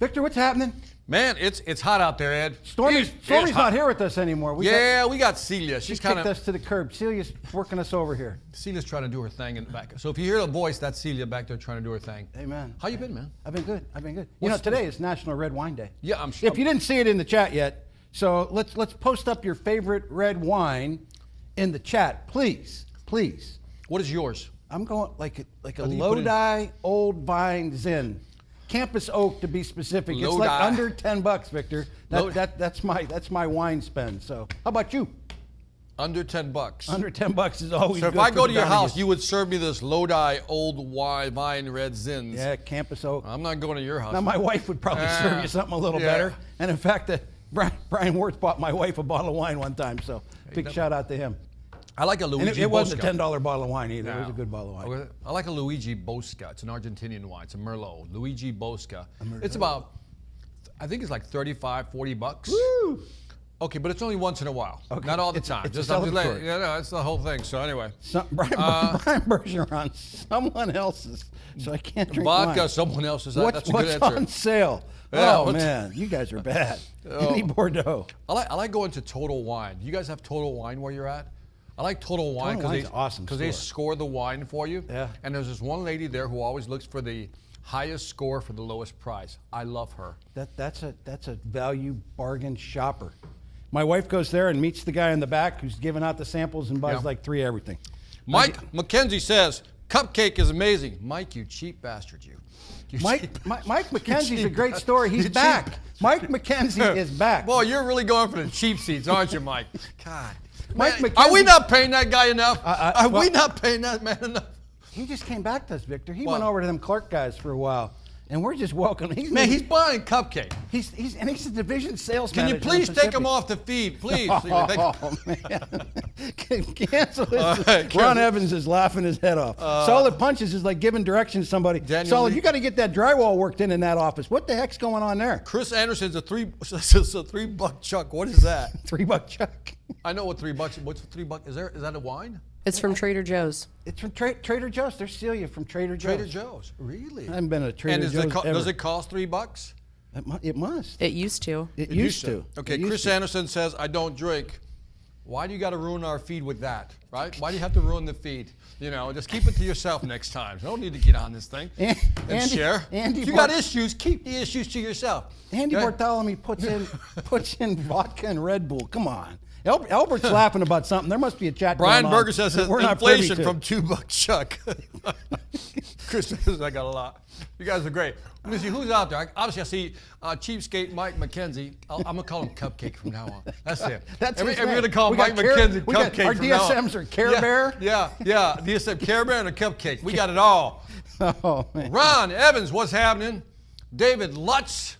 Victor, what's happening? Man, it's hot out there, Ed. Stormy's not here with us anymore. We got Celia. She's kicked kind of us to the curb. Celia's working us over here. Celia's trying to do her thing in the back. So if you hear a voice, that's Celia back there trying to do her thing. Amen. How you been, man? I've been good. You know, today is National Red Wine Day. Yeah, I'm sure. If you didn't see it in the chat yet, so let's post up your favorite red wine in the chat, please. What is yours? I'm going like a do you put in? Lodi Old Vine Zin. Campus Oak to be specific. It's Lodi. like under $10, Victor. That's my wine spend. So how about you? Under $10. Under $10 is always So good. if I for go the to your house, Donahue. you would serve me this Lodi Old Vine Red Zins. Yeah, Campus Oak. I'm not going to your house. Now my wife would probably serve you something a little better. And in fact, Brian Wirtz bought my wife a bottle of wine one time. So big shout out to him. I like a Luigi And it wasn't a Bosca. $10 bottle of wine either. It was a good bottle of wine. I like a Luigi Bosca. It's an Argentinian wine. It's a Merlot. Luigi Bosca. It's about, I think it's like $35-40. Woo! Okay, but it's only once in a while. Okay. Not all the It's time. a I'm just celebratory. yeah, no, it's the whole thing. So anyway. Brian Bergeron, someone else's. So I can't drink Vodka, wine. someone else's. What's That's a good answer. on sale? Yeah, Oh man, you guys are bad. Any Bordeaux. I like going to Total Wine. You guys have Total Wine where you're at? I like Total Wine Total Wine's an awesome they store. score the wine for you. Yeah. And there's this one lady there who always looks for the highest score for the lowest price. I love her. That's a value bargain shopper. My wife goes there and meets the guy in the back who's giving out the samples and buys Yeah. like 3 everything. Mike McKenzie says, "Cupcake is amazing." Mike, you cheap bastard, you. Mike McKenzie's a great story. He's back. Mike McKenzie is back. Boy, you're really going for the cheap seats, aren't you, Mike? God. Mike Man, McKenzie- are we not paying that guy enough? Are we well- not paying that man enough? He just came back to us, Victor. He Well- went over to them Clark guys for a while, and we're just welcoming. Man, he's buying Cupcake. he's a division sales Can you manager. please in take him Pacific. off the feed, please? Oh man! Cancel this. All right, Ron Evans is laughing his head off. Solid punches is like giving directions to somebody. Daniel Solid, Lee- you got to get that drywall worked in that office. What the heck's going on there? Chris Anderson's it's a $3 chuck. What is that? $3 chuck. I know what $3. What's $3? Is that a wine? It's from Trader Joe's. It's from Trader Joe's. There's Celia from Trader Joe's. Trader Joe's. Really? I haven't been to Trader And Joe's ever. does it cost $3? It must. It used to. It used to. Okay, It used Chris to. Anderson says, "I don't drink." Why do you got to ruin our feed with that, right? Why do you have to ruin the feed? You know, just keep it to yourself next time. You don't need to get on this thing and share. If you got issues, keep the issues to yourself. Andy Okay? Bartholomew puts in vodka and Red Bull. Come on. Albert's laughing about something. There must be a chat Brian going on Berger says that we're not privy inflation to. from $2 chuck. Chris says I got a lot. You guys are great. Let me see who's out there. Obviously, I see cheapskate Mike McKenzie. I'm gonna call him Cupcake from now on. That's it. That's his We're name. gonna call We Mike got McKenzie we got- Cupcake our from now on. DSMs are Care Bear? Yeah. DSM Care Bear and a Cupcake. We got it all. Oh, man. Ron Evans, what's happening? David Lutz.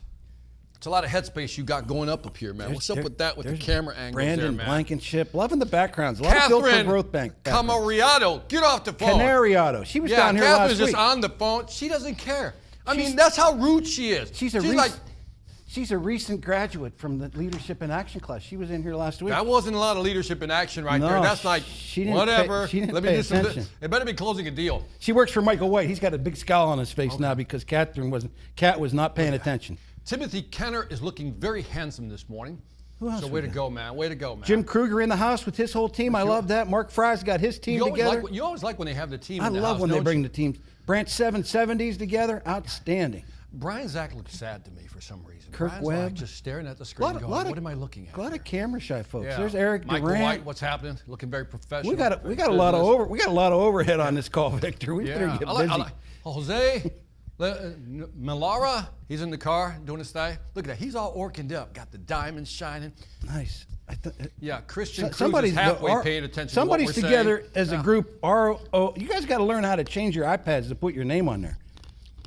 It's a lot of headspace you got going up here, man. What's up with that with the There's camera angles Brandon there, man? Blankenship. Loving the backgrounds. A lot of built for Catherine growth bank. backgrounds. Camariato, get off the phone. Canariato. She was Yeah, down here Catherine's last just week. on the phone. She doesn't care. I mean, that's how rude she is. She's a recent graduate from the Leadership in Action class. She was in here last week. That wasn't a lot of leadership in action right No, there. That's like, she didn't whatever. pay- she didn't Let me pay do some. attention. It better be closing a deal. She works for Michael White. He's got a big scowl on his face now because Kat was not paying attention. Timothy Kenner is looking very handsome this morning. Who else So we way to got? go, man. Way to go, man. Jim Kruger in the house with his whole team. I love that. Mark Fry's got his team you always, together. you always like when they have the team I in the love house, when they don't bring you? the teams. Branch 770s together. Outstanding. Brian Zach looks sad to me for some reason. Kirk Brian's Webb. like just staring at the screen going, what am I looking at? A lot of camera shy folks. Yeah. There's Eric Michael Durant. White, what's happening? Looking very professional. We got a lot of overhead on this call, Victor. We better get busy. Jose Melara, he's in the car doing his thing. Look at that. He's all orkined up. Got the diamonds shining. Nice. Yeah, Christian Cruz Somebody's is halfway paying attention to Somebody's what we're together saying. as a group. You guys got to learn how to change your iPads to put your name on there.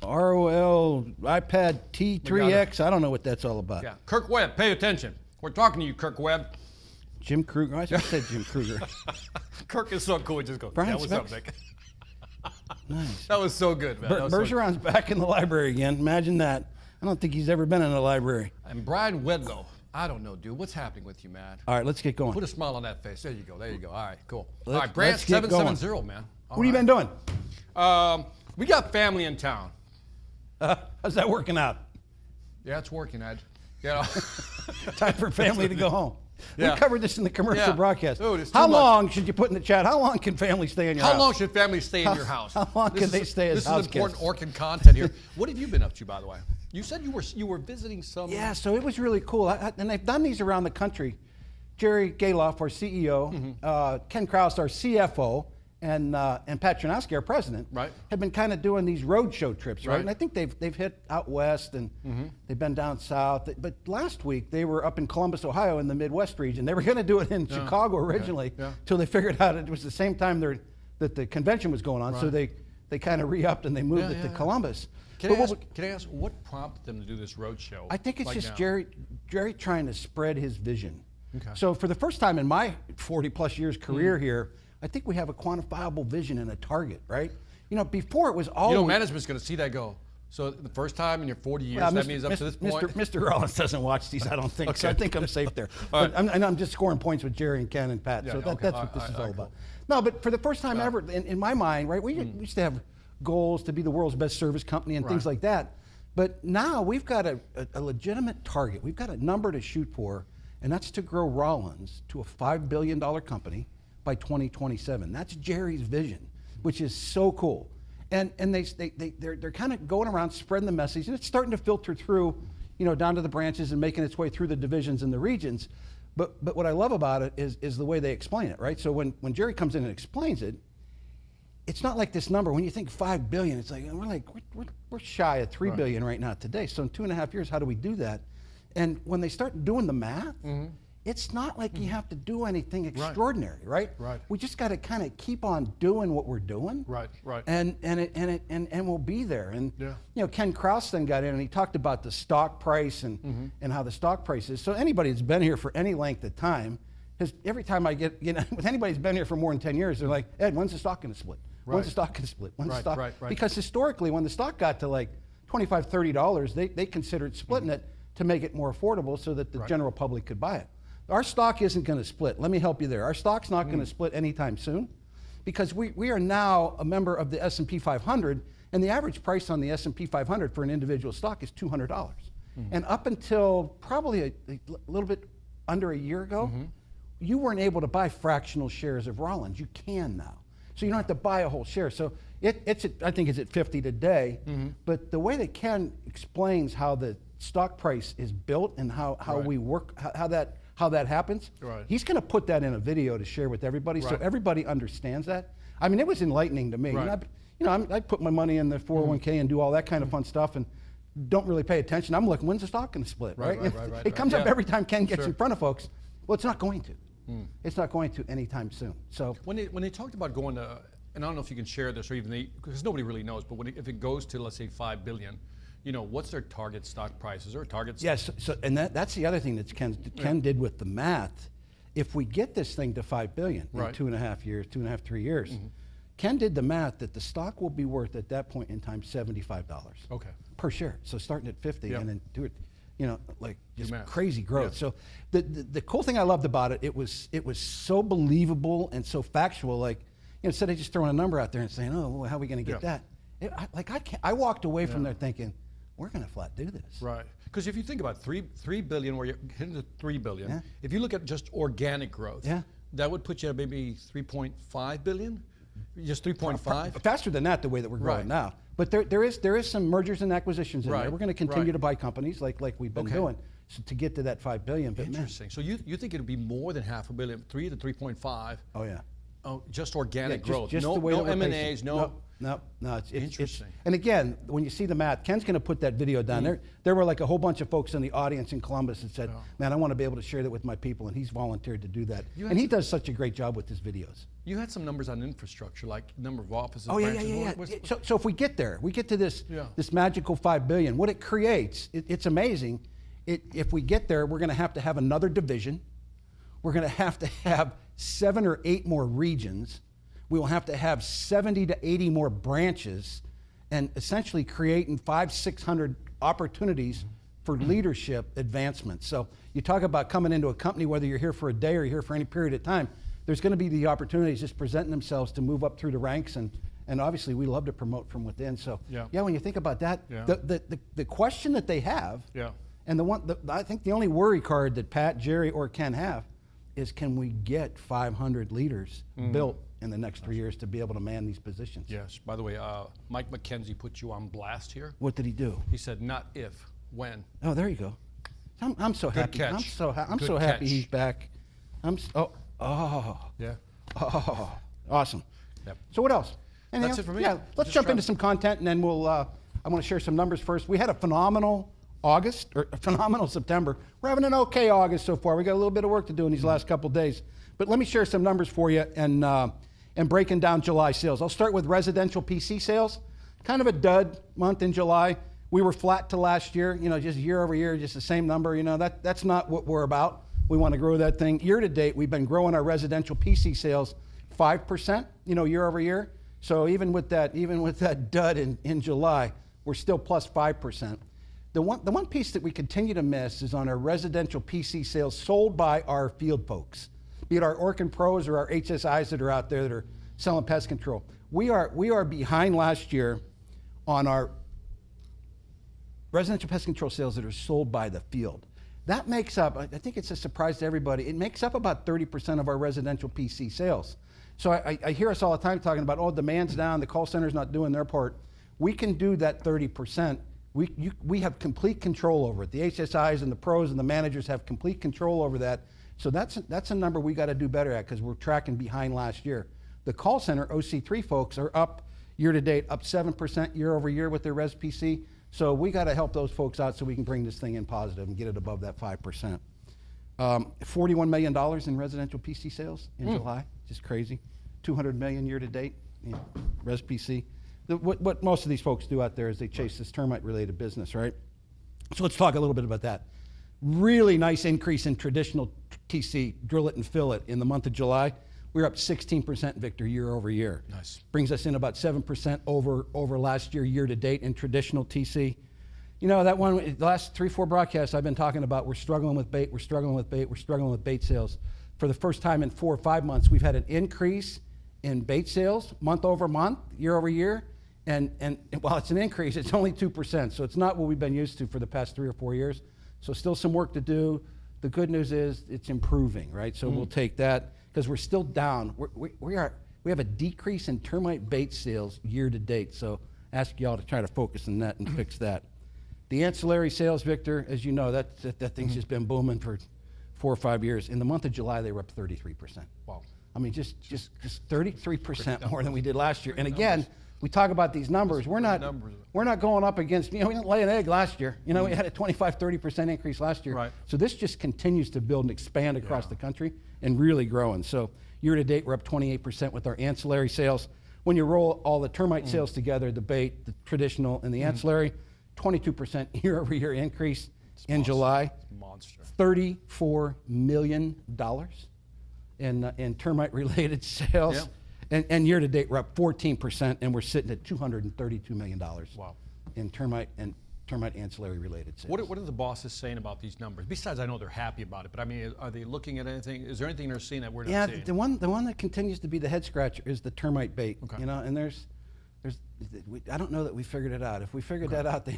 ROL iPad T3X. I don't know what that's all about. Yeah, Kirk Webb, pay attention. We're talking to you, Kirk Webb. Jim Kruger. I said Jim Kruger. Kirk is so cool. He just goes, Brian yeah, what's up, Specs. Vic? Nice. That was so good, man. That was so good. Bergeron's back in the library again. Imagine that. I don't think he's ever been in a library. And Brian Wedlow. I don't know, dude. What's happening with you, man? All right, let's get going. Put a smile on that face. There you go. There you go. All right, cool. All Let's right, Brant get going. 770, man. All What have you been doing? We got family in town. How's that working out? Yeah, it's working, Ed. You know. Time for family to go home. Yeah. We covered this in the commercial broadcast. Dude, it's too how much. long should you put in the chat? How long can family stay in your house? How long should families stay in your house? How long can they stay as house This is important guests? Orkin content here. What have you been up to, by the way? You said you were visiting some. Yeah, so it was really cool. And they've done these around the country. Jerry Galoff, our CEO, Ken Krause, our CFO, and Pat Chernowski, our president, Right. have been kind of doing these roadshow trips, right? Right. And I think they've hit out west and they've been down south. But last week they were up in Columbus, Ohio, in the Midwest region. They were going to do it in Chicago originally, Yeah. till they figured out it was the same time that the convention was going on. So Right. they kind of re-upped and they moved Yeah, it to yeah. Columbus. Can But I ask what prompted them to do this roadshow? I think it's like just now? Jerry trying to spread his vision. Okay. So for the first time in my 40 plus years career here, I think we have a quantifiable vision and a target, right? You know, before it was always... management's going to see that go. So the first time in your 40 years, Well, that means up to this point. Mr. Rollins doesn't watch these, I don't think. So I Okay. think I'm safe there. All But I'm just scoring points with Jerry and Ken and Pat. Yeah, so okay. that's All what this right, is all all right, about. cool. No, but for the first time ever, in my mind, right, we used to have goals to be the world's best service company and things Right. like that. But now we've got a legitimate target. We've got a number to shoot for, and that's to grow Rollins to a $5 billion company by 2027. That's Jerry's vision, which is so cool. And they're kind of going around spreading the message, and it's starting to filter through, down to the branches and making its way through the divisions and the regions. But what I love about it is the way they explain it, right? So when Jerry comes in and explains it, it's not like this number. When you think 5 billion, it's like we're shy of 3 billion right now today. So in 2.5 years, how do we do that? And when they start doing the math, it's not like you have to do anything extraordinary, right? Right. We just got to kind of keep on doing what we're doing. Right. And we'll be there. And Yeah. Ken Krause then got in and he talked about the stock price and how the stock price is. So anybody that's been here for any length of time, because every time I get, with anybody who's been here for more than 10 years, they're like, Ed, when's the stock going to split? When's the stock going to split? When's the stock? Right. Because historically, when the stock got to like $25, $30, they considered splitting it to make it more affordable so that the general public could buy it. Our stock isn't going to split. Let me help you there. Our stock's not going to split anytime soon because we are now a member of the S&P 500, and the average price on the S&P 500 for an individual stock is $200. And up until probably a little bit under a year ago, you weren't able to buy fractional shares of Rollins. You can now. So you don't have to buy a whole share. So I think it's at 50 today. But the way that Ken explains how the stock price is built and how we work, how that happens, he's going to put that in a video to share with everybody so everybody understands that. I mean, it was enlightening to me. Right. I put my money in the 401k and do all that kind of fun stuff and don't really pay attention. I'm looking, when's the stock going to split, right? It comes up every time Ken gets in front of folks. Well, it's not going to. It's not going to anytime soon. So when they talked about going to, and I don't know if you can share this or even because nobody really knows, but if it goes to, let's say, 5 billion, what's their target stock price? Is there a target? Yes. So and that's the other thing that Ken did with the math. If we get this thing to 5 billion in 2.5 years, 3 years, Ken did the math that the stock will be worth at that point in time $75 per share. So starting at 50 and then do it. Like just crazy growth. So the cool thing I loved about it, it was so believable and so factual. Like, instead of just throwing a number out there and saying, oh, well, how are we going to get that? I walked away from there thinking, we're going to flat do this. Right. Because if you think about 3 billion, where you're hitting the 3 billion, if you look at just organic growth, that would put you at maybe 3.5 billion. Just 3.5? Faster than that, the way that we're growing now. But there is some mergers and acquisitions in there. We're going to continue to buy companies like we've been doing to get to that 5 billion. But interesting. So you think it would be more than half a billion, 3 to 3.5? Oh yeah. Oh, just organic growth. Just no the way that we're M&As. No. It's interesting. And again, when you see the math, Ken's going to put that video down there. There were like a whole bunch of folks in the audience in Columbus that said, "Man, I want to be able to share that with my people," and he's volunteered to do that. And he does such a great job with his videos. You had some numbers on infrastructure, like number of offices. Oh branches. yeah. So if we get there, we get to this magical 5 billion. What it creates, it's amazing. If we get there, we're going to have another division. We're going to have 7 or 8 more regions. We will have to have 70 to 80 more branches, and essentially creating 500-600 opportunities for leadership advancement. So you talk about coming into a company, whether you're here for a day or you're here for any period of time, there's going to be the opportunities just presenting themselves to move up through the ranks, and obviously we love to promote from within. So when you think about that, the question that they have And I think the only worry card that Pat, Jerry, or Ken have is, can we get 500 leaders built in the next 3 years to be able to man these positions? Yes. By the way, Mike McKenzie put you on blast here. What did he do? He said, not if, when. Oh, there you go. I'm so Good happy. catch. I'm Good so happy catch. he's back. Yeah. Awesome. Yep. So what else? Anything That's else? it for me. Yeah, let's Just jump trying into to- some content, and then we'll. I want to share some numbers first. We had a phenomenal August, or a phenomenal September. We're having an okay August so far. We got a little bit of work to do in these last couple of days. But let me share some numbers for you and breaking down July sales. I'll start with residential PC sales. Kind of a dud month in July. We were flat to last year, just year over year, just the same number. That's not what we're about. We want to grow that thing. Year to date, we've been growing our residential PC sales 5%, year over year. So even with that dud in July, we're still plus 5%. The one piece that we continue to miss is on our residential PC sales sold by our field folks, be it our Orkin Pros or our HSIs that are out there that are selling pest control. We are behind last year on our residential pest control sales that are sold by the field. That makes up, I think it's a surprise to everybody, it makes up about 30% of our residential PC sales. So I hear us all the time talking about, demand's down, the call center's not doing their part. We can do that 30%. We have complete control over it. The HSIs and the pros and the managers have complete control over that. So that's a number we got to do better at, because we're tracking behind last year. The call center OC3 folks are up year to date, up 7% year over year with their Res PC. So we got to help those folks out so we can bring this thing in positive and get it above that 5%. $41 million in residential PC sales in July, just crazy. $200 million year to date, Res PC. What most of these folks do out there is they chase this termite-related business, right? So let's talk a little bit about that. Really nice increase in traditional TC, drill it and fill it, in the month of July. We're up 16%, Victor, year over year. Nice. Brings us in about 7% over last year to date in traditional TC. That one, the last 3-4 broadcasts I've been talking about, we're struggling with bait, we're struggling with bait sales. For the first time in 4 or 5 months, we've had an increase in bait sales month over month, year over year. And while it's an increase, it's only 2%. So it's not what we've been used to for the past 3 or 4 years. So still some work to do. The good news is it's improving, right? So we'll take that, because we're still down. We have a decrease in termite bait sales year to date. So ask y'all to try to focus on that and fix that. The ancillary sales, Victor, as you know, that thing's just been booming for 4 or 5 years. In the month of July, they were up 33%. Wow. I mean, just 33% more than we did last year. And again, we talk about these numbers. We're not going up against, we didn't lay an egg last year. We had a 25-30% increase last year. Right. So this just continues to build and expand across the country and really growing. So year to date, we're up 28% with our ancillary sales. When you roll all the termite sales together, the bait, the traditional, and the ancillary, 22% year over year increase in July. Monster. $34 million in termite related sales. Yeah. And year to date, we're up 14%, and we're sitting at $232 million Wow. in termite ancillary related sales. What are the bosses saying about these numbers? Besides, I know they're happy about it, but I mean, are they looking at anything? Is there anything they're seeing that we're not seeing? The one that continues to be the head scratcher is the termite bait. Okay. And I don't know that we figured it out. If we figured that out,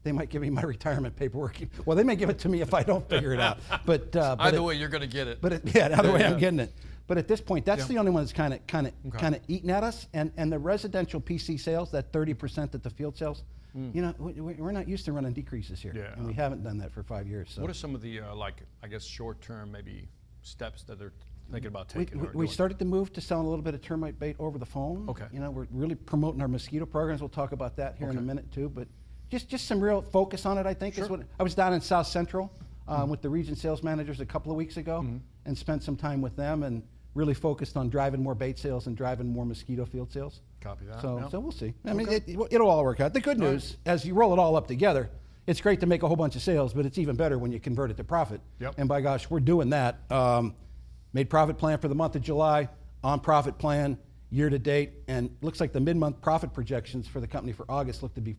they might give me my retirement paperwork. Well, they may give it to me if I don't figure it out. But Either way, you're going to get it. Either way, I'm getting it. But at this point, that's the only one that's kind of eating at us. And the residential PC sales, that 30% that the field sells, we're not used to running decreases here, and we haven't done that for 5 years. So what are some of the short-term maybe steps that they're thinking about taking? we started to move to selling a little bit of termite bait over the phone. Okay. We're really promoting our mosquito programs. We'll talk about that here in a minute too. But just some real focus on it, I think, is what I was down in South Central with the region sales managers a couple of weeks ago and spent some time with them and really focused on driving more bait sales and driving more mosquito field sales. Copy that. So we'll see. I mean, it'll all work out. The good news, as you roll it all up together, it's great to make a whole bunch of sales, but it's even better when you convert it to profit. Yep. And by gosh, we're doing that. Made profit plan for the month of July, on profit plan year to date, and looks like the mid-month profit projections for the company for August look to be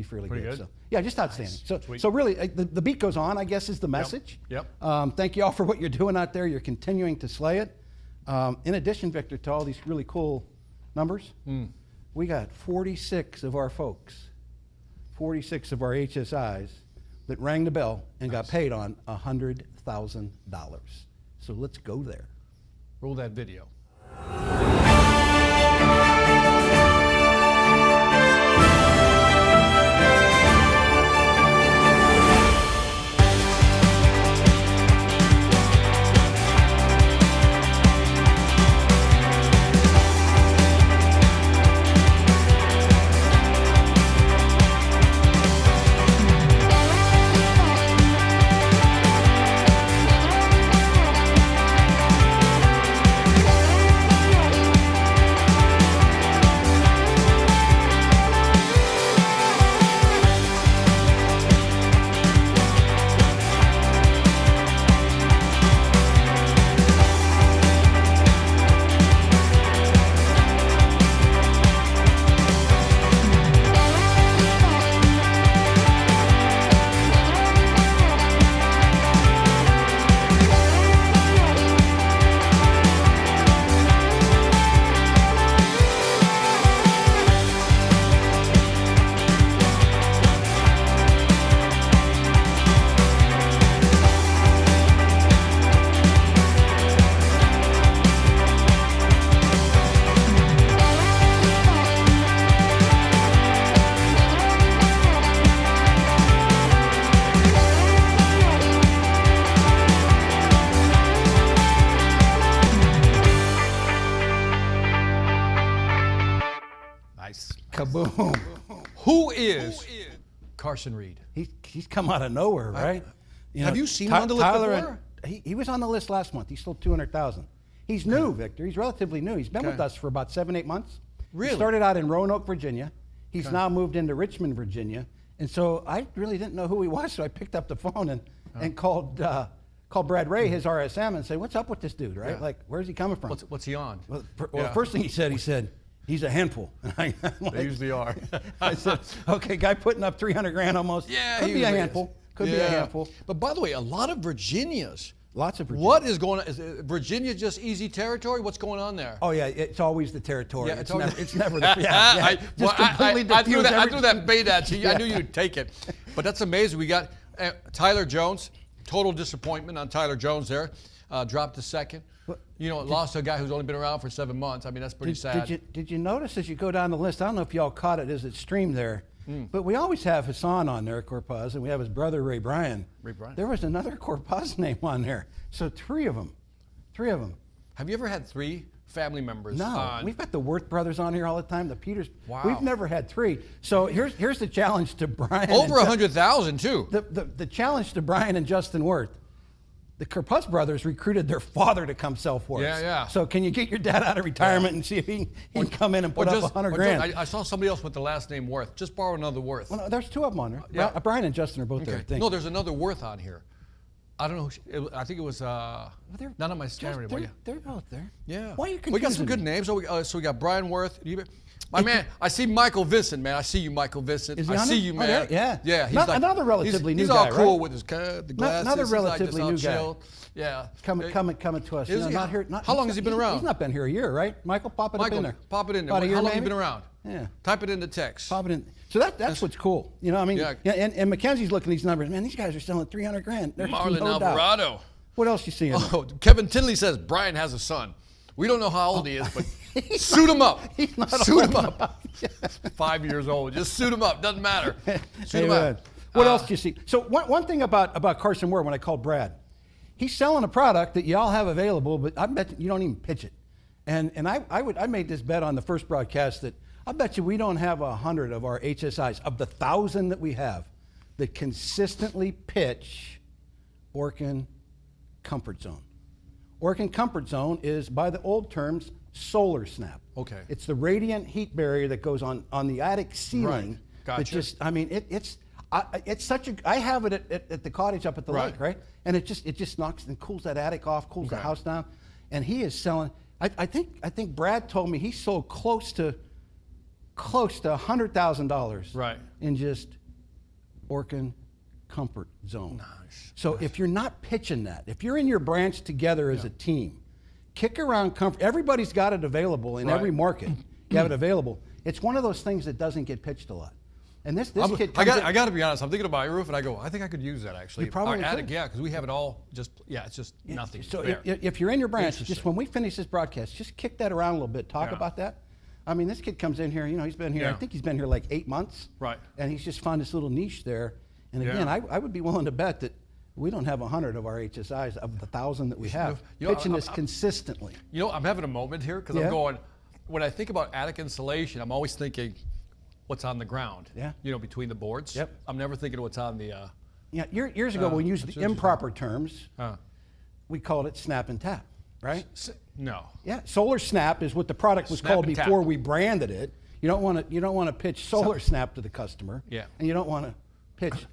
fairly Pretty good. So yeah, just outstanding. Sweet. So really, the beat goes on, I guess, is the message. Yep. Thank you all for what you're doing out there. You're continuing to slay it. In addition, Victor, to all these really cool numbers, we got 46 of our folks, 46 of our HSIs that rang the bell and got paid on $100,000. So let's go there. Roll that video. Kaboom. Who is Carson Reed? He's come out of nowhere, right? Have you seen him on the list before? He was on the list last month. He sold 200,000. He's new, Victor. He's relatively new. He's been with us for about 7-8 months. Really? He started out in Roanoke, Virginia. He's now moved into Richmond, Virginia. And so I really didn't know who he was, so I picked up the phone and called Brad Ray, his RSM, and said, "What's up with this dude, right? Yeah. Like, where's he coming from?" What's he on? Well, the first thing he said, he's a handful. And I'm like, They usually are. I said, okay, guy putting up 300 grand almost. Yeah, could he be a usually handful. Could be a handful. But by the way, a lot of Virginias. Lots of Virginia. What is going on? Is Virginia just easy territory? What's going on there? Oh yeah, it's always the territory. Yeah, it's never the I threw everything. that bait at you. I knew you'd take it. But that's amazing. We got Tyler Jones. Total disappointment on Tyler Jones there. Dropped to second. Lost to a guy who's only been around for 7 months. I mean, that's pretty sad. Did you notice as you go down the list, I don't know if y'all caught it as it streamed there, but we always have Hassan on there, Corpaz, and we have his brother, Ray Bryan. Ray Bryan. There was another Corpaz name on there. So three of them. Have you ever had 3 family members No, on? we've got the Worth brothers on here all the time, the Peters. Wow. We've never had 3. So here's the challenge to Brian. Over 100,000 too. The challenge to Brian and Justin Worth. The Corpuz brothers recruited their father to come sell for us. Yeah. So can you get your dad out of retirement and see if he can come in and put up 100 grand? I saw somebody else with the last name Worth. Just borrow another Worth. Well, no, there's 2 of them on there. Yeah. Brian and Justin are both there, I think. No, there's another Worth on here. I don't know. I think it was not on my scanner anymore. They're both there. Yeah. Why are you confusing We got some good names. So we got Brian Worth. My man, I see Michael Vincent, man. I see you, Michael Vincent. Is he I on see it? you, Oh, man. yeah. He's Another relatively new he's guy, all cool right? with his the glasses. Another He's like relatively just new all guy. chill. Yeah. Coming to us. Is he? Not here. How long has he been around? He's not been here a year, right? Michael, pop it up in there. Pop it in there. About a year, How long maybe? have you been around? Yeah. Type it into text. Pop it in. So that's what's cool. I mean, Yeah. and Mackenzie's looking at these numbers. Man, these guys are selling 300 grand. There's Marlon no doubt. Alvarado. What else you seeing? Oh, Kevin Tinley says Brian has a son. We don't know how old he is, but suit him up. He's not suit old him up. 5 years old. Just suit him up. Doesn't matter. Suit him Amen. up. What else do you see? So one thing about Carson Ware, when I called Brad, he's selling a product that y'all have available, but I bet you don't even pitch it. And I made this bet on the first broadcast that I bet you we don't have 100 of our HSIs, of the 1,000 that we have, that consistently pitch Orkin Comfort Zone. Orkin Comfort Zone is, by the old terms, solar snap. Okay. It's the radiant heat barrier that goes on the attic ceiling. Right. Gotcha. That just, I mean, it's such a. I have it at the cottage up at the lake, right? And it just knocks and cools that attic off, cools the house down. And he is selling. I think Brad told me he sold close to $100,000. Right. In just Orkin Comfort Zone. Nice. So if you're not pitching that, if you're in your branch together as a team, kick around comfort. Everybody's got it available in every market. You have it available. It's one of those things that doesn't get pitched a lot. And this kid I comes in- got to be honest. I'm thinking about my roof, and I go, I think I could use that actually. You probably Our attic, could. yeah, because we have it all. It's just nothing. So there. if you're in your branch, just Interesting. when we finish this broadcast, just kick that around a little bit. Talk Yeah. about that. I mean, this kid comes in here. You know, he's been here. I Yeah. think he's been here like 8 months. Right. And he's just found this little niche there. And again, Yeah. I would be willing to bet that we don't have 100 of our HSIs of the 1,000 that we have You know, pitching this consistently. You know, I'm having a moment here because Yeah. I'm going. When I think about attic insulation, I'm always thinking, what's on the ground? Yeah. You know, between the boards. Yep. I'm never thinking what's on the. Yeah, years ago, we used that's the improper terms. Uh, We called it snap and tap, right? no. Yeah, Solar Snap is what the product was Snap called and tap. before we branded it. You don't want to pitch Solar Snap to the customer. Yeah. And you don't want to pitch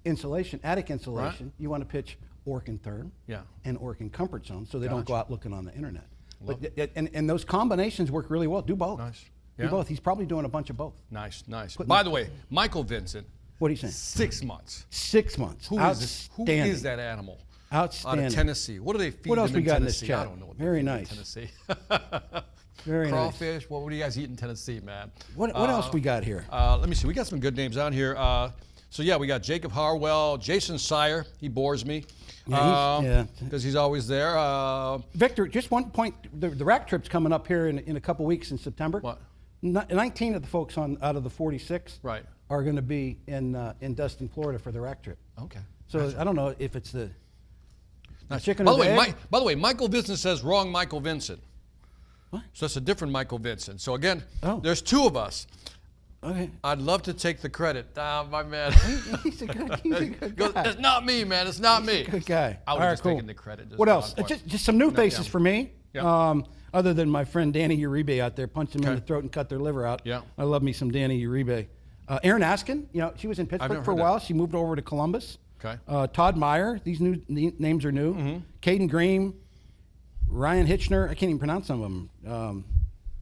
insulation, attic insulation. Right. You want to pitch Orkin Therm. Yeah. And Orkin Comfort Zone, so they don't go out looking on the internet. Love But and those combinations work really well. Do both. Nice. Do Yeah. both. He's probably doing a bunch of both. Nice. By the way, Michael Vincent. What are you saying? 6 months. 6 months. Who is this? Who is that animal? Outstanding. Out of Tennessee. What do they feed What else them we in got in this Tennessee? chat? I don't know. What they Very feed them nice. In Tennessee. Very nice. Crawfish. What do you guys eat in Tennessee, man? What else we got here? Let me see. We got some good names on here. So yeah, we got Jacob Harwell, Jason Sire. He bores me. Yeah, Because he's always there. Victor, just one point. The rack trip's coming up here in a couple weeks in September. What? 19 of the folks out of the 46 Right. are going to be in Destin, Florida for the rack trip. Okay. So I don't know if it's the chicken By or the the way, egg. by the way, Michael Vincent says wrong Michael Vincent. What? So it's a different Michael Vincent. So again, Oh. there's two of us. Okay. I'd love to take the credit. My man. He's a good Goes, guy. it's not me, man. It's not me. Good guy. I All would right, just cool. taken the credit. What else? Just Just some new faces yeah. for me. Yeah. Other than my friend Danny Uribe out there, punch them in Okay. the throat and cut their liver out. Yeah. I love me some Danny Uribe. Erin Askin, she was in Pittsburgh never for a heard while. that. She moved over to Columbus. Okay. Todd Meyer, these names are new. Mm-hmm. Caden Green, Ryan Hitchner, I can't even pronounce some of them.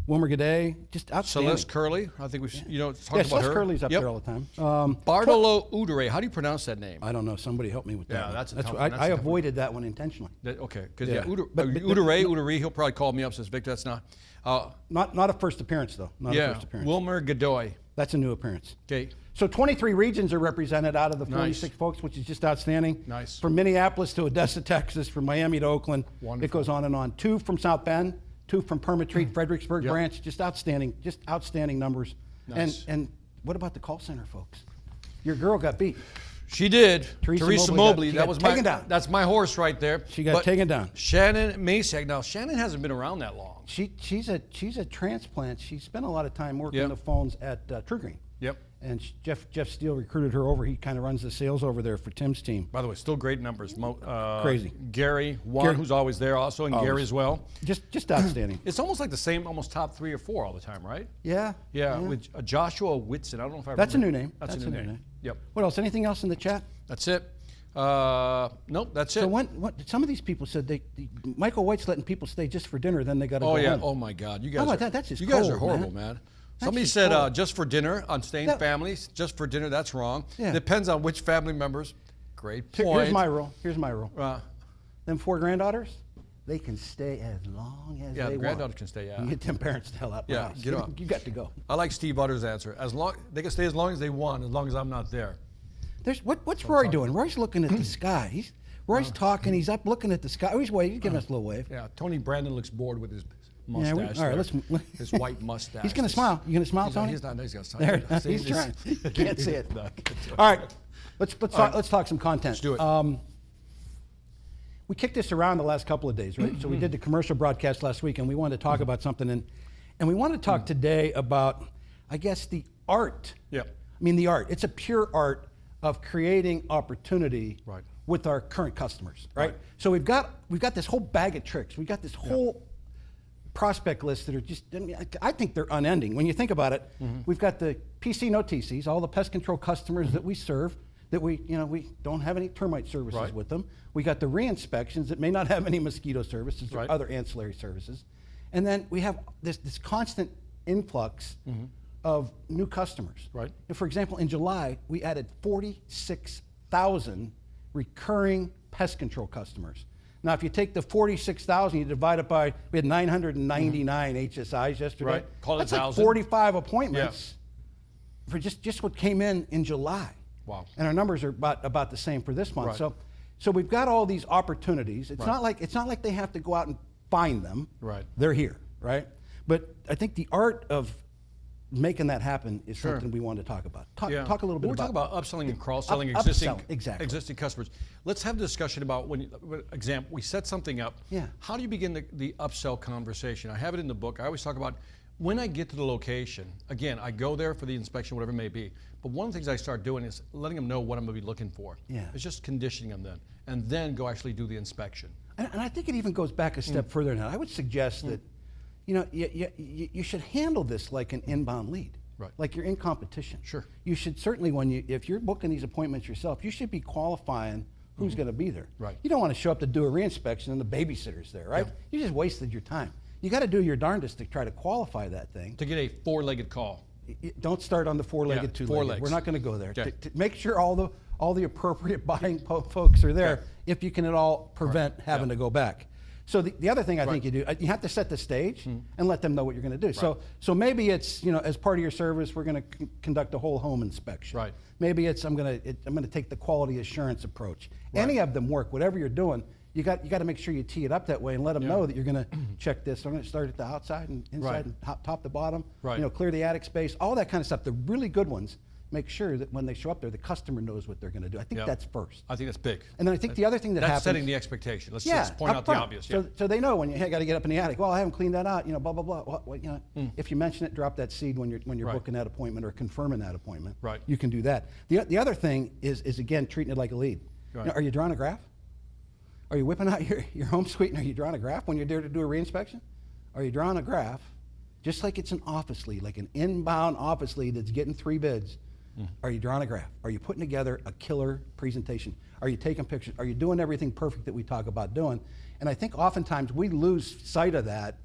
Wilmer G'day, just outstanding. Celeste Curley. I think we talked Yeah, about her. Celeste Curley's up Yep. there all the time. Bartolo Udare. How do you pronounce that name? I don't know. Somebody help me with that. Yeah, one. that's a That's tough what one. That's I a tough one. avoided that one intentionally. Okay. Because Yeah. But- Udare, he'll probably call me up since Victor. That's not. Not a first appearance though. Not a Yeah. first appearance. Wilmer Godoy. That's a new appearance. Okay. So 23 regions are represented out of the 46 Nice. folks, which is just outstanding. Nice. From Minneapolis to Odessa, Texas, from Miami to Oakland. Wonderful. It goes on and on. 2 from South Bend, 2 from Permatreat, Fredericksburg Yep. branch. Just outstanding numbers. Nice. And what about the call center folks? Your girl got beat. She did. Teresa Mobley. she That got was taken down. That's my horse right there. She got But taken down. Shannon Masak. Now Shannon hasn't been around that long. She's a transplant. She spent a lot of time working Yep. the phones at True Green. Yep. And Jeff Steele recruited her over. He kind of runs the sales over there for Tim's team. By the way, still great numbers. Crazy. Gary, Gary- who's always there also, and Gary as well. Just outstanding. It's almost like the same, almost top 3 or 4 all the time, right? Yeah. Yeah, with Joshua Whitson. I don't know if I That's a remember. new name. That's a new name. Yep. What else? Anything else in the chat? That's it. Nope, that's it. So some of these people said Michael White's letting people stay just for dinner, then they got to Oh go yeah. home. Oh my God. You guys. How about are, that? That's just you guys cold, are horrible, man. man. Somebody just said cold. just for dinner on staying That- families, just for dinner. That's wrong. Yeah. Depends on which family members. Great point. Here's my rule. Here's my rule. Uh, Them 4 granddaughters, they can stay as long as Yeah, they the want. granddaughters can stay, yeah. You get them parents the hell out. Yeah, Nice. get out. You got to go. I like Steve Utter's answer. As long they can stay as long as they want, as long as I'm not there. What's Roy doing? Roy's looking at the sky. Roy's talking. He's up looking at the sky. Oh, he's waving. He's giving us a little wave. Yeah, Tony Brandon looks bored with his Yeah, mustache. all right, there. let's- his white mustache. He's gonna smile. You gonna smile, he's Tony? He's not. He's got There, See, he's this- trying. You can't see it. No, I can't see it. All right, let's talk some content. Let's do it. We kicked this around the last couple of days, right? So we did the commercial broadcast last week, and we wanted to talk about something, and we want to talk today about, I guess, the art. Yeah. I mean, the art. It's a pure art of creating opportunity Right. with our current customers, right? Right. So we've got this whole bag of tricks. We've got this whole prospect list that are just, I think they're unending. When you think about it, we've got the PC no TCs, all the pest control customers that we serve, that we don't have any termite services Right. with them. We got the re-inspections that may not have any mosquito services or Right. other ancillary services. And then we have this constant influx of new customers. Right. And for example, in July, we added 46,000 recurring pest control customers. Now, if you take the 46,000, you divide it by, we had 999 HSIs yesterday. Right. Call it That's like 1,000. 45 appointments for just what came in July. Wow. And our numbers are about the same for this month. Right. So we've got all these opportunities. It's Right. not like they have to go out and find them. Right. They're here, right? But I think the art of making that happen is Sure. something we wanted to talk about. Talk a little bit We're about. talking about upselling and cross-selling Upsell, exactly. existing customers. Let's have a discussion about example, we set something up. Yeah. How do you begin the upsell conversation? I have it in the book. I always talk about when I get to the location, again, I go there for the inspection, whatever it may be. But one of the things I start doing is letting them know what I'm going to be looking for. Yeah. It's just conditioning them then. And then go actually do the inspection. And I think it even goes back a step further than that. I would suggest that, you should handle this like an inbound lead. Right. Like you're in competition. Sure. You should certainly, if you're booking these appointments yourself, you should be qualifying who's going to be there. Right. You don't want to show up to do a reinspection and the babysitter's there, right? Yeah. You just wasted your time. You got to do your darndest to try to qualify that thing. To get a four-legged call. Don't start on the four-legged, Yeah, two-legged. 4 legs. We're not going to go there. Okay. To make sure all the appropriate buying folks are there, Okay. if you can at all prevent having Yeah. to go back. So the other thing I Right. think you do, you have to set the stage and let them know what you're going to do. So maybe it's, as part of your service, we're going to conduct a whole home inspection. Right. Maybe it's I'm going to take the quality assurance approach. Any of them work. Whatever you're doing, you got to make sure you tee it up that way and let them know that you're going to check this. I'm going to start at the outside and inside Right. and top to bottom. Right. Clear the attic space, all that kind of stuff. The really good ones, make sure that when they show up there, the customer knows what they're going to do. I think Yeah. that's first. I think that's big. And then I think the other thing that That's happens, setting the expectation. Let's yeah, point up out the front. obvious. Yeah. So they know when you got to get up in the attic. Well, I haven't cleaned that out. Blah blah blah. If you mention it, drop that seed when you're Right. booking that appointment or confirming that appointment. Right. You can do that. The other thing is again treating it like a lead. Right. Are you drawing a graph? Are you whipping out your home suite and are you drawing a graph when you're there to do a reinspection? Are you drawing a graph, just like it's an office lead, like an inbound office lead that's getting 3 bids? Are you drawing a graph? Are you putting together a killer presentation? Are you taking pictures? Are you doing everything perfect that we talk about doing? And I think oftentimes we lose sight of that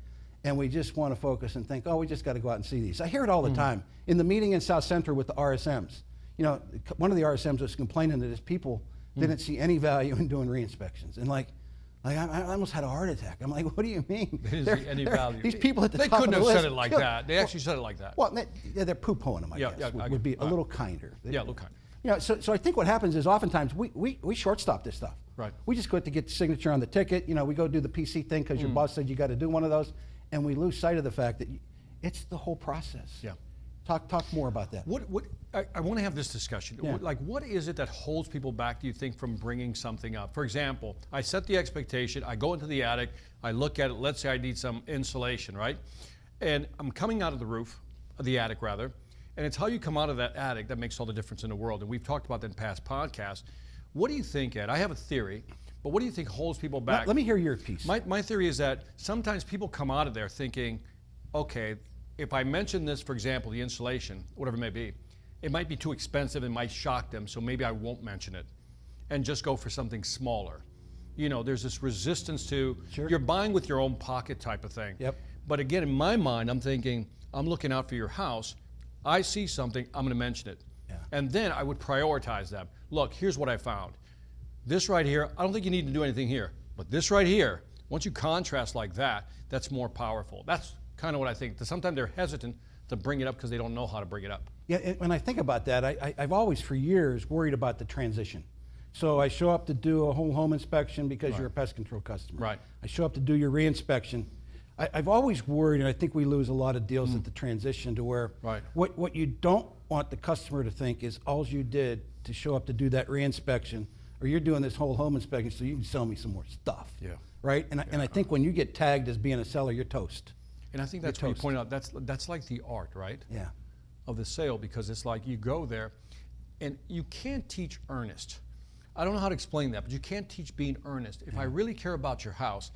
and we just want to focus and think, oh, we just got to go out and see these. I hear it all the time. In the meeting in South Central with the RSMs, one of the RSMs was complaining that his people didn't see any value in doing re-inspections. And I almost had a heart attack. I'm like, what do you mean? They didn't see any value. These people at the They top couldn't of the have list. said it like that. They actually said it like that. Well, they're poo-pooing them, I Yeah, guess, yeah, I would be get a it. little kinder. Yeah, a little kinder. So I think what happens is oftentimes we short-stop this stuff. Right. We just go to get the signature on the ticket. We go do the PC thing because your boss said you got to do one of those, and we lose sight of the fact that it's the whole process. Yeah. Talk more about that. I want to have this discussion. Yeah. What is it that holds people back, do you think, from bringing something up? For example, I set the expectation, I go into the attic, I look at it, let's say I need some insulation, right? And I'm coming out of the attic rather, and it's how you come out of that attic that makes all the difference in the world. And we've talked about that in past podcasts. What do you think, Ed? I have a theory, but what do you think holds people back? Let me hear your piece. My theory is that sometimes people come out of there thinking, okay, if I mention this, for example, the insulation, whatever it may be, it might be too expensive and might shock them, so maybe I won't mention it and just go for something smaller. There's this resistance to, you're buying with your own pocket type of thing. Yep. But again, in my mind, I'm thinking, I'm looking out for your house. I see something, I'm gonna mention it. Yeah. And then I would prioritize them. Look, here's what I found. This right here, I don't think you need to do anything here, but this right here, once you contrast like that, that's more powerful. That's kind of what I think. Sometimes they're hesitant to bring it up because they don't know how to bring it up. Yeah, when I think about that, I've always, for years, worried about the transition. So I show up to do a whole home inspection because you're a pest control customer. Right. I show up to do your re-inspection. I've always worried, and I think we lose a lot of deals at the transition to where Right. what you don't want the customer to think is all you did to show up to do that re-inspection, or you're doing this whole home inspection so you can sell me some more stuff. Yeah. Right? And I think when you get tagged as being a seller, you're toast. And I think that's what you point out. That's like the art, right? Yeah. Of the sale, because it's like you go there and you can't teach earnest. I don't know how to explain that, but you can't teach being earnest. If I really care about your house,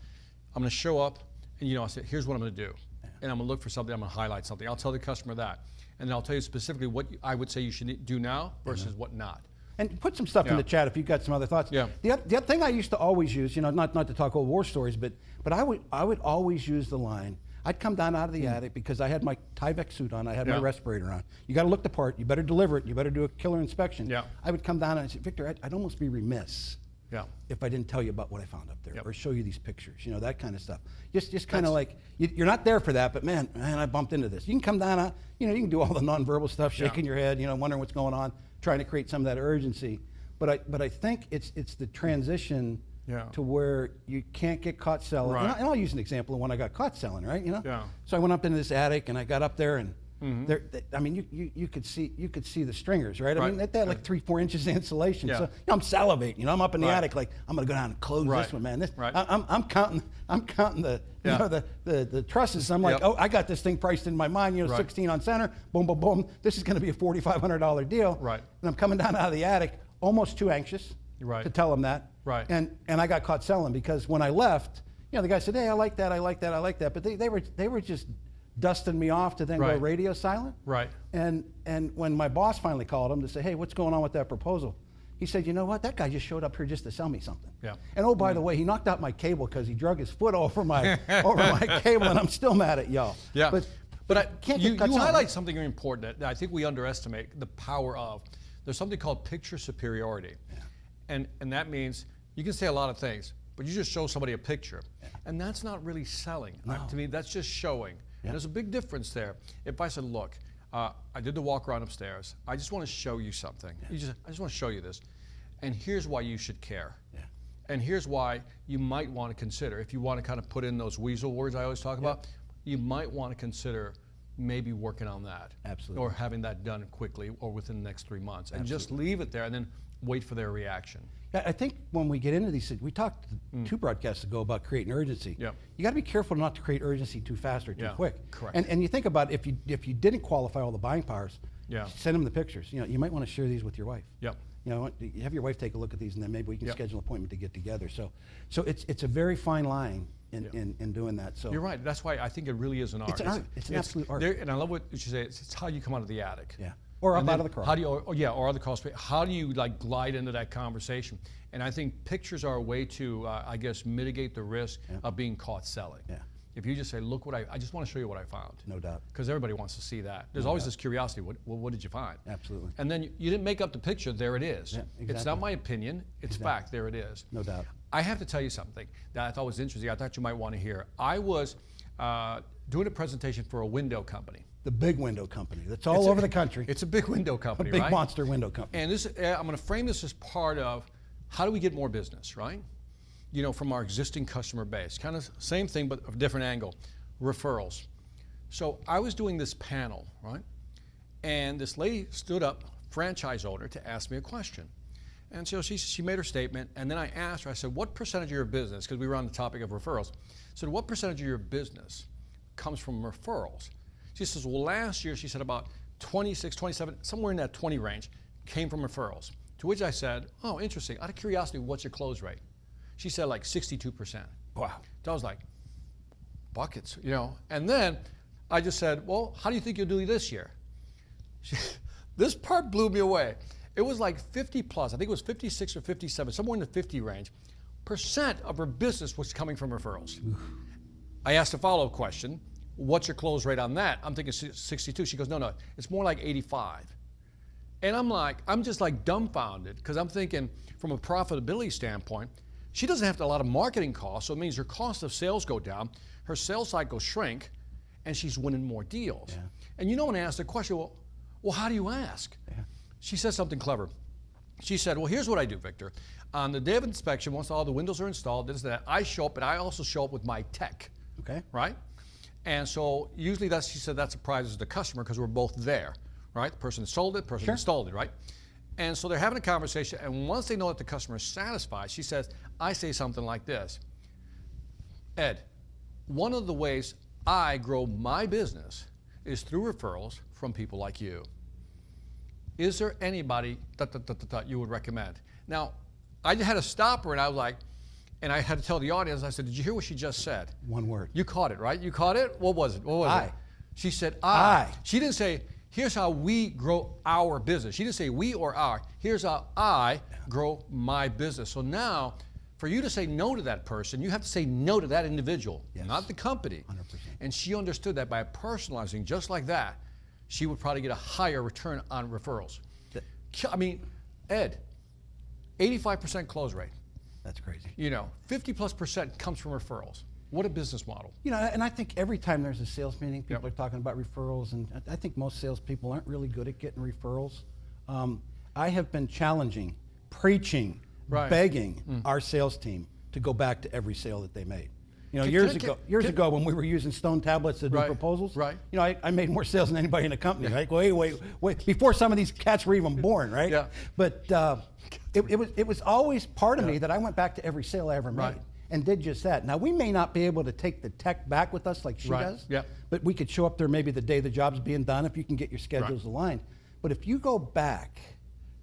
I'm going to show up and I say, here's what I'm going to do. And I'm going to look for something, I'm going to highlight something. I'll tell the customer that. And then I'll tell you specifically what I would say you should do now versus what not. And put some stuff in the chat if you've got some other thoughts. Yeah. The other thing I used to always use, not to talk old war stories, but I would always use the line. I'd come down out of the attic because I had my Tyvek suit on, I had my respirator on. You got to look the part, you better deliver it, you better do a killer inspection. Yeah. I would come down and I'd say, Victor, I'd almost be remiss Yeah. if I didn't tell you about what I found up there, Yep. or show you these pictures, that kind of stuff. Just kind of like, you're not there for that, but man, I bumped into this. You can come down, you can do all the nonverbal stuff, shaking your head, wondering what's going on, trying to create some of that urgency. But I think it's the transition to where you can't get caught selling. Right. And I'll use an example of when I got caught selling, right? Yeah. So I went up into this attic and I got up there and you could see the stringers, right? I mean, they had like 3-4 inches of insulation. Yeah. So I'm salivating. I'm up in the attic like I'm gonna go down and close this one, man. I'm counting the trusses. I'm like, oh, I got this thing priced in my mind. 16 on center. Boom, boom, boom. This is gonna be a $4,500 deal. Right. And I'm coming down out of the attic, almost too anxious to tell them that. Right. And I got caught selling because when I left, the guy said, hey, I like that. But they were just dusting me off to then go radio silent. Right. And when my boss finally called him to say, hey, what's going on with that proposal? He said, you know what? That guy just showed up here just to sell me something. Yeah. And oh, by the way, he knocked out my cable because he drug his foot over my cable, and I'm still mad at y'all. Yeah. But you highlight something very important that I think we underestimate the power of. There's something called picture superiority. Yeah. And that means you can say a lot of things, but you just show somebody a picture. Yeah. And that's not really selling. No. To me, that's just showing. Yeah. And there's a big difference there. If I said, look, I did the walk around upstairs. I just want to show you something. Yeah. I just want to show you this. And here's why you should care. Yeah. And here's why you might want to consider, if you want to kind of put in those weasel words I always talk about, you might want to consider maybe working on that. Absolutely. Or having that done quickly or within the next 3 months. And just leave it there and then wait for their reaction. Yeah, I think when we get into these, we talked 2 broadcasts ago about creating urgency. Yep. You got to be careful not to create urgency too fast or too quick. Correct. And you think about if you didn't qualify all the buying powers, Yeah. send them the pictures. You might want to share these with your wife. Yep. You have your wife take a look at these, and then maybe we can schedule an appointment to get together. So it's a very fine line in doing that. So you're right. That's why I think it really is an art. It's an art. It's an absolute art. And I love what you say. It's how you come out of the attic. Yeah. Or up out of the car. How do you? Or out of the crawl space. How do you like glide into that conversation? And I think pictures are a way to, I guess, mitigate the risk of being caught selling. Yeah. If you just say, look what I just want to show you what I found. No doubt. Because everybody wants to see that. There's always this curiosity. What did you find? Absolutely. And then you didn't make up the picture. There it is. Yeah, exactly. It's not my opinion. It's fact. There it is. No doubt. I have to tell you something that I thought was interesting. I thought you might want to hear. I was doing a presentation for a window company. The big window company that's all over the country. It's a big window company, a big right? monster window company. And this, I'm going to frame this as part of how do we get more business, right? From our existing customer base. Kind of same thing, but a different angle. Referrals. So I was doing this panel, right? And this lady stood up, franchise owner, to ask me a question. And so she made her statement, and then I asked her, I said, what percentage of your business, because we were on the topic of referrals, I said, what percentage of your business comes from referrals? She says, well, last year, she said about 26, 27, somewhere in that 20 range came from referrals. To which I said, oh, interesting. Out of curiosity, what's your close rate? She said like 62%. Wow. So I was like, buckets, And then I just said, well, how do you think you'll do this year? This part blew me away. It was like 50 plus, I think it was 56 or 57, somewhere in the 50 range, % of her business was coming from referrals. I asked a follow-up question, what's your close rate on that? I'm thinking 62. She goes, no, it's more like 85. And I'm just like dumbfounded because I'm thinking from a profitability standpoint, she doesn't have a lot of marketing costs, so it means her cost of sales go down, her sales cycles shrink, and she's winning more deals. Yeah. And when I asked the question, well, how do you ask? Yeah. She said something clever. She said, well, here's what I do, Victor. On the day of inspection, once all the windows are installed, that, I show up, and I also show up with my tech. Okay. Right? And so usually she said that surprises the customer because we're both there, right? The person that sold it, the person that installed it, right? And so they're having a conversation, and once they know that the customer is satisfied, she says, I say something like this, Ed, one of the ways I grow my business is through referrals from people like you. Is there anybody you would recommend? Now, I had to stop her, and I was like, and I had to tell the audience, I said, did you hear what she just said? One word. You caught it, right? You caught it? What was it? I. She said, I. She didn't say, here's how we grow our business. She didn't say we or our. Here's how I grow my business. So now, for you to say no to that person, you have to say no to that individual, not the company. 100%. And she understood that by personalizing just like that, she would probably get a higher return on referrals. I mean, Ed, 85% close rate. That's crazy. 50+% comes from referrals. What a business model. And I think every time there's a sales meeting, people are talking about referrals, and I think most salespeople aren't really good at getting referrals. I have been challenging, preaching, begging our sales team to go back to every sale that they made. Years ago when we were using stone tablets to do proposals, I made more sales than anybody in the company, right? Wait, before some of these cats were even born, right? Yeah. But it was always part of me that I went back to every sale I ever made and did just that. Now, we may not be able to take the tech back with us like she does, but we could show up there maybe the day the job's being done if you can get your schedules aligned. But if you go back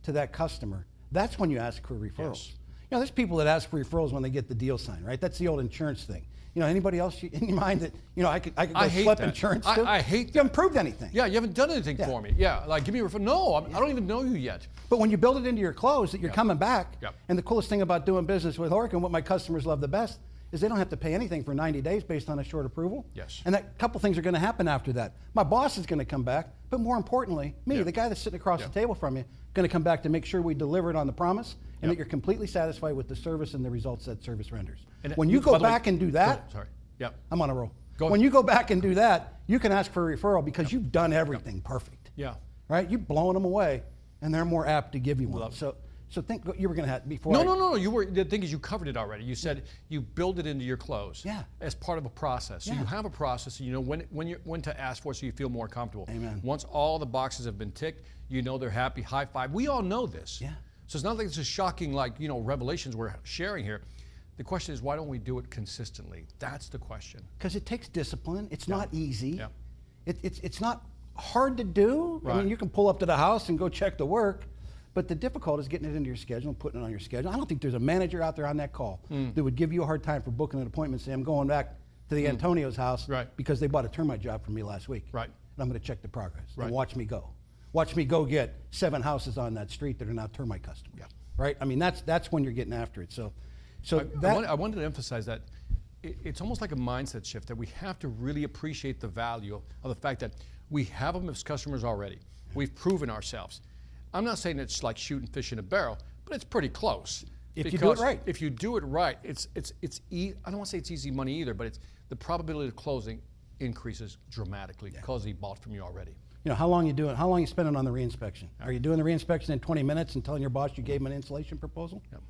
to that customer, that's when you ask for referrals. There's people that ask for referrals when they get the deal signed, right? That's the old insurance thing. Anybody else in your mind that, I could go slip insurance to? I hate that. You haven't proved anything. Yeah, you haven't done anything for me. Yeah, like give me a referral. No, I don't even know you yet. But when you build it into your close that you're coming back, and the coolest thing about doing business with Orkin, what my customers love the best, is they don't have to pay anything for 90 days based on a short approval. Yes. And that couple things are going to happen after that. My boss is going to come back, but more importantly, me, the guy that's sitting across the table from you, going to come back to make sure we delivered on the promise and that you're completely satisfied with the service and the results that service renders. And when you go back and do that, I'm on a roll. When you go back and do that, you can ask for a referral because you've done everything perfect. Yeah. Right? You've blown them away, and they're more apt to give you one. So think you were going to have before. No. You were. The thing is, you covered it already. You said you build it into your close. As part of a process. So you have a process. So you know when to ask for, it so you feel more comfortable. Amen. Once all the boxes have been ticked, they're happy. High five. We all know this. Yeah. So it's not like it's a shocking revelations we're sharing here. The question is, why don't we do it consistently? That's the question. Because it takes discipline. It's not easy. Yeah. It's not hard to do. I mean, you can pull up to the house and go check the work. But the difficulty is getting it into your schedule and putting it on your schedule. I don't think there's a manager out there on that call that would give you a hard time for booking an appointment and say, I'm going back to the Antonio's house because they bought a termite job for me last week. Right. And I'm going to check the progress. And watch me go. Watch me go get 7 houses on that street that are now termite customers. Yeah. Right? I mean, that's when you're getting after it. I wanted to emphasize that it's almost like a mindset shift that we have to really appreciate the value of the fact that we have them as customers already. We've proven ourselves. I'm not saying it's like shooting fish in a barrel, but it's pretty close. If you do it right. If you do it right, I don't want to say it's easy money either, but the probability of closing increases dramatically because he bought from you already. How long you spending on the reinspection? Are you doing the reinspection in 20 minutes and telling your boss you gave him an installation proposal? Yep.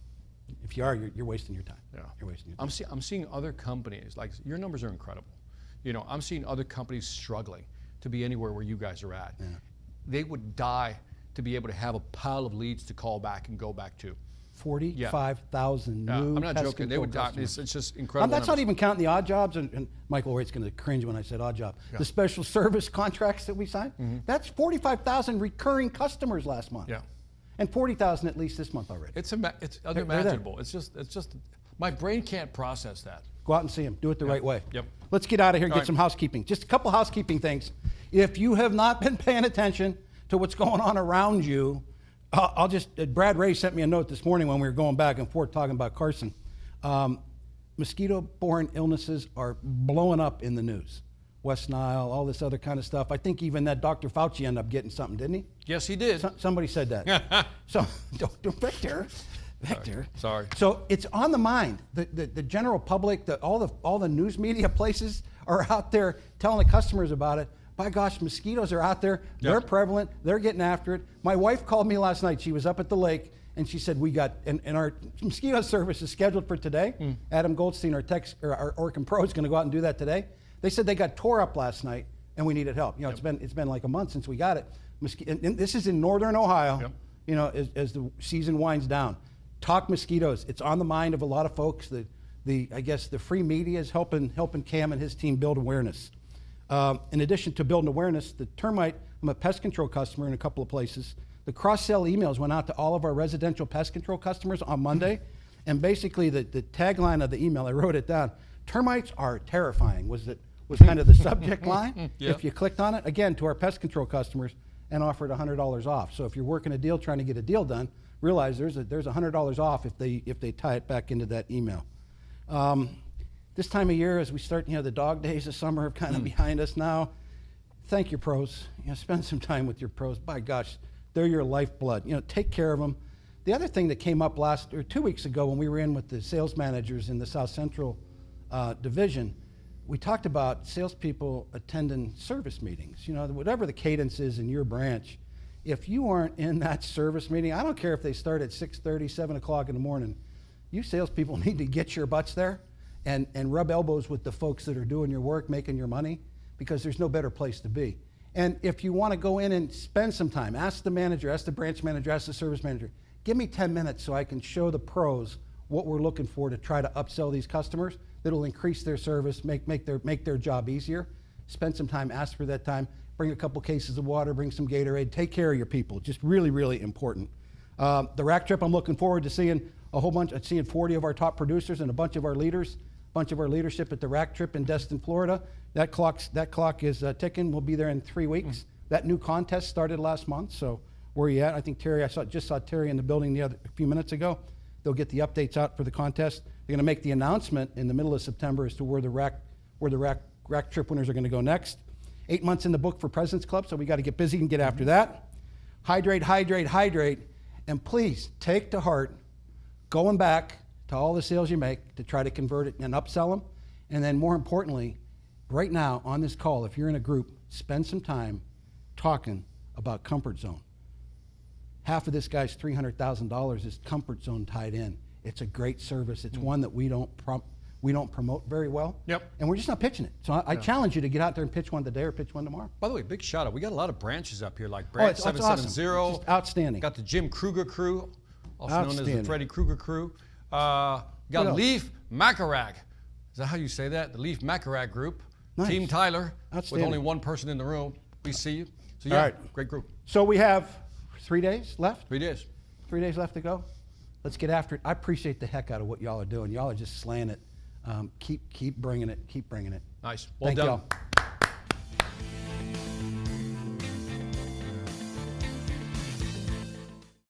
If you are, you're wasting your time. Yeah. You're wasting your time. I'm seeing other companies, like your numbers are incredible. I'm seeing other companies struggling to be anywhere where you guys are at. Yeah. They would die to be able to have a pile of leads to call back and go back to. 45,000 new I'm not pest joking. They would die. customers. It's just incredible. That's not even counting the odd jobs, and Michael Wright's going to cringe when I said odd job. Yeah. The special service contracts that we signed, that's 45,000 recurring customers last month. Yeah. And 40,000 at least this month already. It's unimaginable. It's just my brain can't process that. Go out and see them. Do it the right way. Yep. Let's get out of here and get some housekeeping. Just a couple housekeeping things. If you have not been paying attention to what's going on around you, Brad Ray sent me a note this morning when we were going back and forth talking about Carson. Mosquito-borne illnesses are blowing up in the news. West Nile, all this other kind of stuff. I think even that Dr. Fauci ended up getting something, didn't he? Yes, he did. Somebody said that. So, Victor. Sorry. So it's on the mind. The general public, all the news media places are out there telling the customers about it. By gosh, mosquitoes are out there. They're prevalent. They're getting after it. My wife called me last night. She was up at the lake, and she said, and our mosquito service is scheduled for today. Adam Goldstein, our Orkin Pro, is going to go out and do that today. They said they got tore up last night, and we needed help. It's been like a month since we got it. And this is in northern Ohio. As the season winds down. Talk mosquitoes. It's on the mind of a lot of folks. I guess the free media is helping Cam and his team build awareness. In addition to building awareness, the termite, I'm a pest control customer in a couple of places. The cross-sell emails went out to all of our residential pest control customers on Monday. And basically the tagline of the email, I wrote it down, termites are terrifying, was kind of the subject line. If you clicked on it, again, to our pest control customers, and offered $100 off. So if you're working a deal, trying to get a deal done, realize there's $100 off if they tie it back into that email. This time of year, as we start, the dog days of summer are kind of behind us now. Thank your pros. Spend some time with your pros. By gosh, they're your lifeblood. Take care of them. The other thing that came up 2 weeks ago when we were in with the sales managers in the South Central division, we talked about salespeople attending service meetings. You know, whatever the cadence is in your branch, if you aren't in that service meeting, I don't care if they start at 6:30, 7 o'clock in the morning, you salespeople need to get your butts there and rub elbows with the folks that are doing your work, making your money, because there's no better place to be. And if you want to go in and spend some time, ask the manager, ask the branch manager, ask the service manager, give me 10 minutes so I can show the pros what we're looking for to try to upsell these customers that'll increase their service, make their job easier. Spend some time, ask for that time, bring a couple cases of water, bring some Gatorade, take care of your people. Just really, really important. The rack trip, I'm looking forward to seeing seeing 40 of our top producers and a bunch of our leadership at the rack trip in Destin, Florida. That clock is ticking. We'll be there in 3 weeks. That new contest started last month, so where are you at? I think Terry, just saw Terry in the building a few minutes ago. They'll get the updates out for the contest. They're going to make the announcement in the middle of September as to where the rack trip winners are going to go next. 8 months in the book for President's Club, so we got to get busy and get after that. Hydrate, hydrate, hydrate, and please take to heart going back to all the sales you make to try to convert it and upsell them. And then more importantly, right now on this call, if you're in a group, spend some time talking about Comfort Zone. Half of this guy's $300,000 is Comfort Zone tied in. It's a great service. It's one that we don't promote very well. Yep. And we're just not pitching it. So I challenge you to get out there and pitch one today or pitch one tomorrow. By the way, big shout out. We got a lot of branches up here, like Branch it's 770. awesome. It's just outstanding. Got the Jim Kruger crew, also known as the Freddy Krueger crew. Got Leaf Macarac. Is that how you say that? The Leaf Macarac group. Nice. Team Tyler. Outstanding. With only one person in the room. We see you. So yeah, All right. Great group. So we have 3 days left. 3 days. 3 days left to go. Let's get after it. I appreciate the heck out of what y'all are doing. Y'all are just slaying it. Keep bringing it. Keep bringing it. Nice. Well Thank done. y'all.